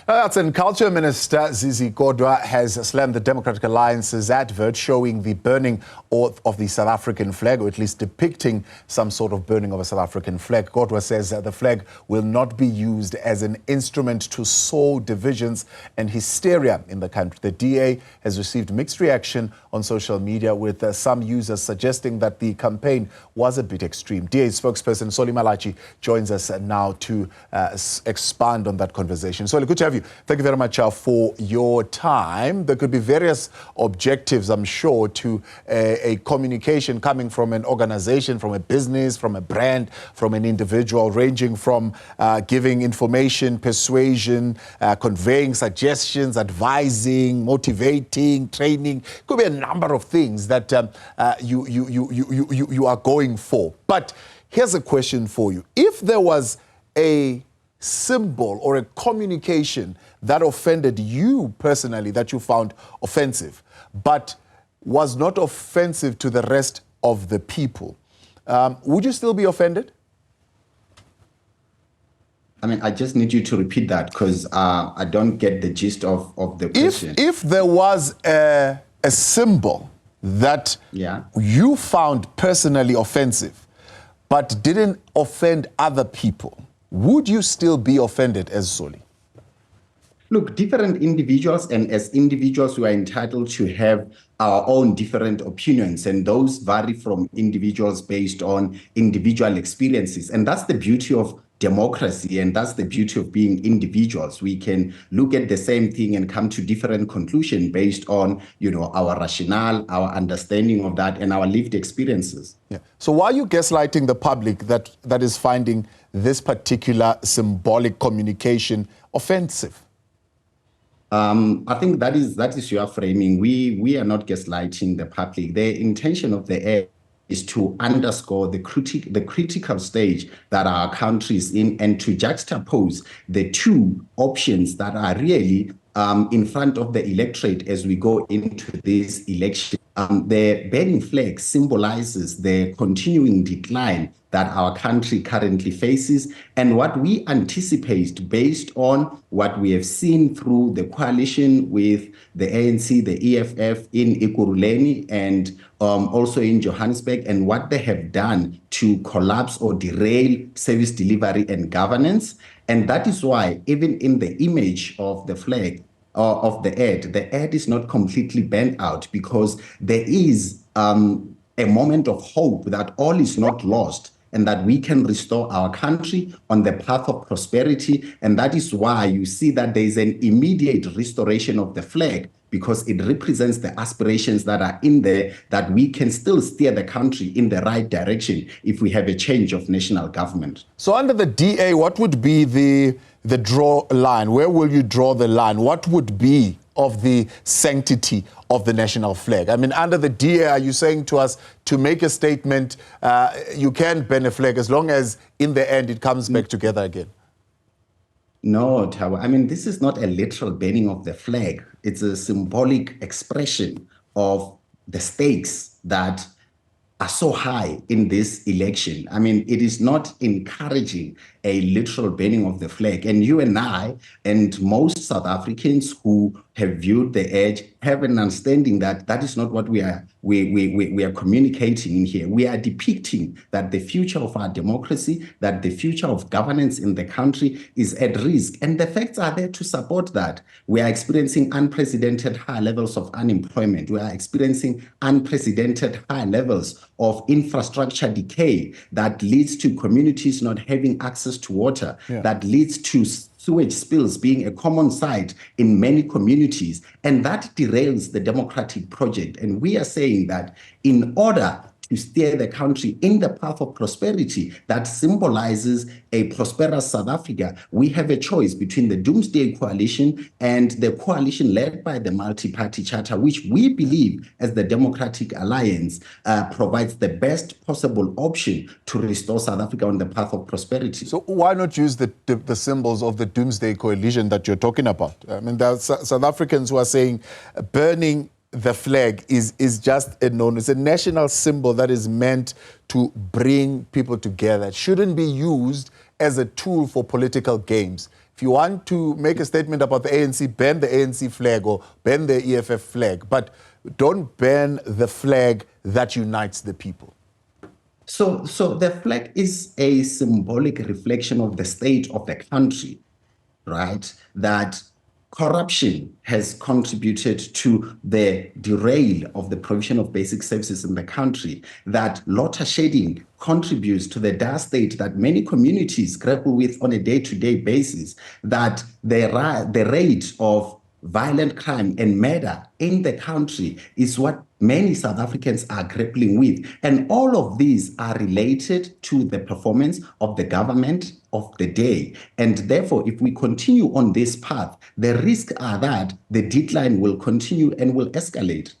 That's in Culture Minister Zizi Kodwa has slammed the Democratic Alliance's advert showing the burning of the South African flag, or at least depicting some sort of burning of a South African flag. Kodwa says that the flag will not be used as an instrument to sow divisions and hysteria in the country. The DA has received mixed reaction on social media, with some users suggesting that the campaign was a bit extreme. DA spokesperson Solly Malatsi joins us now to expand on that conversation. Solly, good to have you. Thank you very much for your time. There could be various objectives, I'm sure, to a communication coming from an organization, from a business, from a brand, from an individual, ranging from giving information, persuasion, conveying suggestions, advising, motivating, training. Could be a number of things that you are going for. But here's a question for you. If there was a symbol or a communication that offended you personally, that you found offensive, but was not offensive to the rest of the people, would you still be offended? I mean, I just need you to repeat that because I don't get the gist of the question. If there was a symbol that you found personally offensive, but didn't offend other people, would you still be offended as Solly? Look, different individuals, and as individuals, we are entitled to have our own different opinions, and those vary from individuals based on individual experiences. And that's the beauty of democracy, and that's the beauty of being individuals. We can look at the same thing and come to different conclusions based on, our rationale, our understanding of that, and our lived experiences. Yeah. So why are you gaslighting the public that is finding this particular symbolic communication offensive? I think that is your framing. We are not gaslighting the public. The intention of the ad is to underscore the critical stage that our country is in, and to juxtapose the two options that are really in front of the electorate as we go into this election. The burning flag symbolizes the continuing decline that our country currently faces, and what we anticipate based on what we have seen through the coalition with the ANC, the EFF in Ekurhuleni, and also in Johannesburg, and what they have done to collapse or derail service delivery and governance. And that is why, even in the image of the flag, of the ad is not completely burnt out, because there is a moment of hope that all is not lost, and that we can restore our country on the path of prosperity. And that is why you see that there is an immediate restoration of the flag, because it represents the aspirations that are in there, that we can still steer the country in the right direction if we have a change of national government. So under the DA, what would be the draw line? Where will you draw the line? What would be of the sanctity of the national flag? I mean, under the DA, are you saying to us to make a statement, you can burn a flag as long as in the end it comes back together again? No, Tawa. I mean, this is not a literal burning of the flag. It's a symbolic expression of the stakes that are so high in this election. I mean, it is not encouraging a literal burning of the flag. And you and I, and most South Africans who have viewed the edge, have an understanding that that is not what we are communicating in here. We are depicting that the future of our democracy, that the future of governance in the country is at risk. And the facts are there to support that. We are experiencing unprecedented high levels of unemployment. We are experiencing unprecedented high levels of infrastructure decay that leads to communities not having access to water, that leads to sewage spills being a common sight in many communities, and that derails the democratic project. And we are saying that in order to steer the country in the path of prosperity that symbolizes a prosperous South Africa, we have a choice between the Doomsday Coalition and the coalition led by the multi-party charter, which we believe as the Democratic Alliance provides the best possible option to restore South Africa on the path of prosperity. So why not use the symbols of the Doomsday Coalition that you're talking about? I mean, there are South Africans who are saying burning the flag is just it's a national symbol that is meant to bring people together. It shouldn't be used as a tool for political games. If you want to make a statement about the ANC, ban the ANC flag or ban the EFF flag, but don't ban the flag that unites the people. So the flag is a symbolic reflection of the state of the country, right? That corruption has contributed to the derail of the provision of basic services in the country, that load shedding contributes to the dire state that many communities grapple with on a day-to-day basis, that the rate of violent crime and murder in the country is what many South Africans are grappling with. And all of these are related to the performance of the government of the day. And therefore, if we continue on this path, the risks are that the decline will continue and will escalate.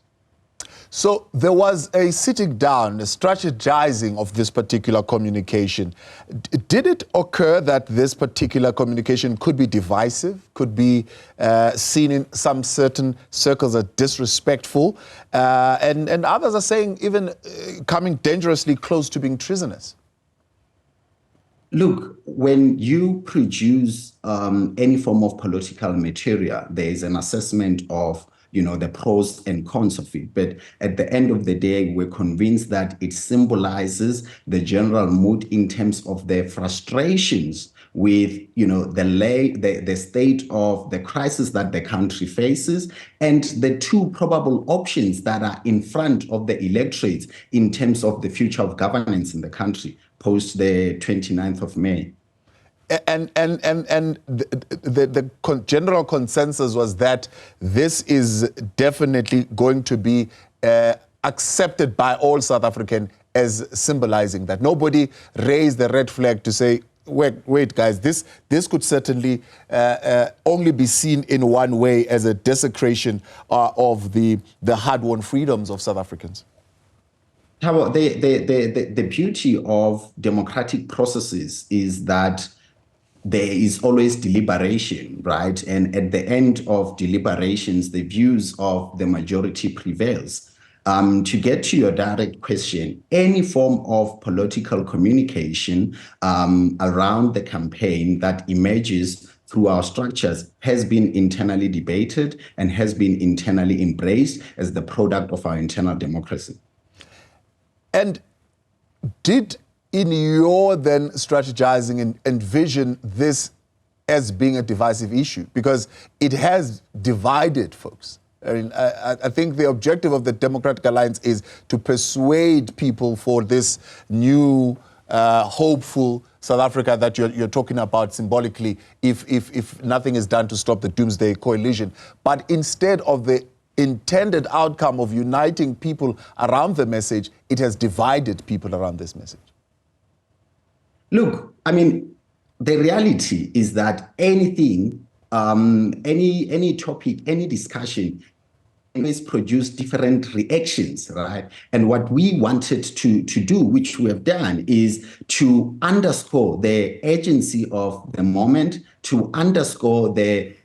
So there was a sitting down, a strategizing of this particular communication. Did it occur that this particular communication could be divisive, could be seen in some certain circles as disrespectful, and others are saying even coming dangerously close to being treasonous? Look, when you produce any form of political material, there is an assessment of the pros and cons of it. But at the end of the day, we're convinced that it symbolizes the general mood in terms of the frustrations with, the state of the crisis that the country faces, and the two probable options that are in front of the electorate in terms of the future of governance in the country post the 29th of May. And the general consensus was that this is definitely going to be accepted by all South Africans as symbolizing that. Nobody raised the red flag to say, wait, guys, this could certainly only be seen in one way, as a desecration of the hard-won freedoms of South Africans. The beauty of democratic processes is that there is always deliberation, right? And at the end of deliberations, the views of the majority prevails. To get to your direct question, any form of political communication around the campaign that emerges through our structures has been internally debated and has been internally embraced as the product of our internal democracy. And did, in your then strategizing, and envision this as being a divisive issue? Because it has divided folks. I mean, I think the objective of the Democratic Alliance is to persuade people for this new, hopeful South Africa that you're talking about symbolically, if nothing is done to stop the Doomsday Coalition. But instead of the intended outcome of uniting people around the message, it has divided people around this message. Look, I mean, the reality is that anything, any topic, any discussion always produce different reactions, right? And what we wanted to do, which we have done, is to underscore the urgency of the moment, to underscore the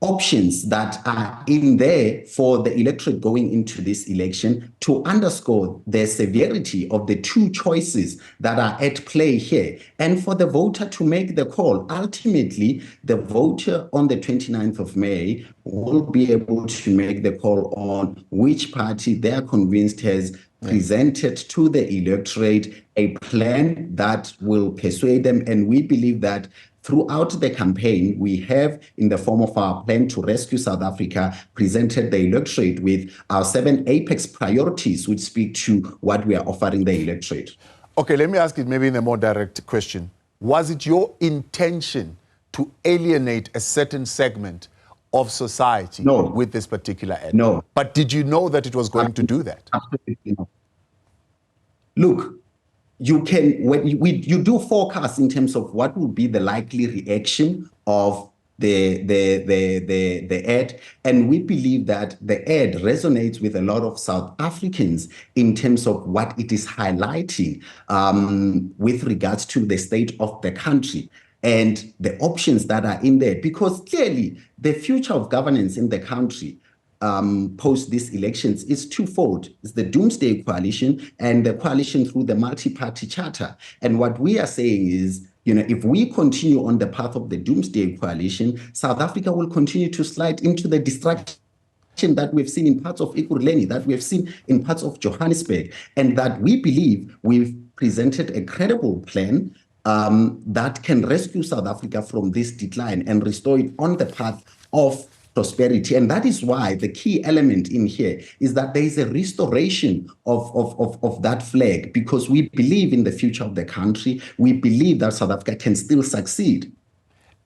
options that are in there for the electorate going into this election, to underscore the severity of the two choices that are at play here, and for the voter to make the call. Ultimately, the voter on the 29th of May will be able to make the call on which party they are convinced has presented to the electorate a plan that will persuade them. And we believe that throughout the campaign, we have, in the form of our plan to rescue South Africa, presented the electorate with our 7 apex priorities, which speak to what we are offering the electorate. Okay, let me ask it maybe in a more direct question. Was it your intention to alienate a certain segment of society with this particular ad? No. But did you know that it was going to do that? Absolutely not. Look, you can, when you do forecast in terms of what will be the likely reaction of the ad, and we believe that the ad resonates with a lot of South Africans in terms of what it is highlighting with regards to the state of the country and the options that are in there. Because clearly, the future of governance in the country post these elections is twofold. It's the Doomsday Coalition and the coalition through the multi-party charter. And what we are saying is if we continue on the path of the doomsday coalition, South Africa will continue to slide into the destruction that we've seen in parts of Ekurhuleni, that we've seen in parts of Johannesburg, and that we believe we've presented a credible plan that can rescue South Africa from this decline and restore it on the path of prosperity. And that is why the key element in here is that there is a restoration of that flag, because we believe in the future of the country. We believe that South Africa can still succeed.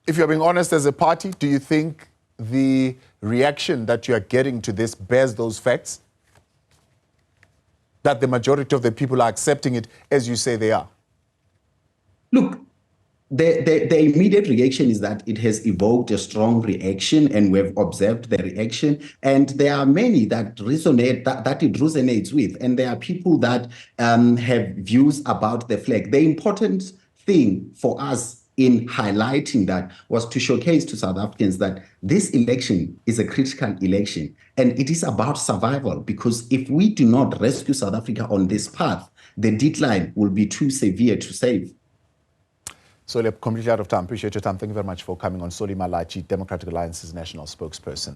If you're being honest as a party, do you think the reaction that you are getting to this bears those facts? That the majority of the people are accepting it as you say they are? Look, the immediate reaction is that it has evoked a strong reaction, and we've observed the reaction. And there are many that resonate, that it resonates with. And there are people that have views about the flag. The important thing for us in highlighting that was to showcase to South Africans that this election is a critical election, and it is about survival, because if we do not rescue South Africa on this path, the decline will be too severe to save. Solly, completely out of time. Appreciate your time. Thank you very much for coming on. Solly Malatsi, Democratic Alliance's national spokesperson.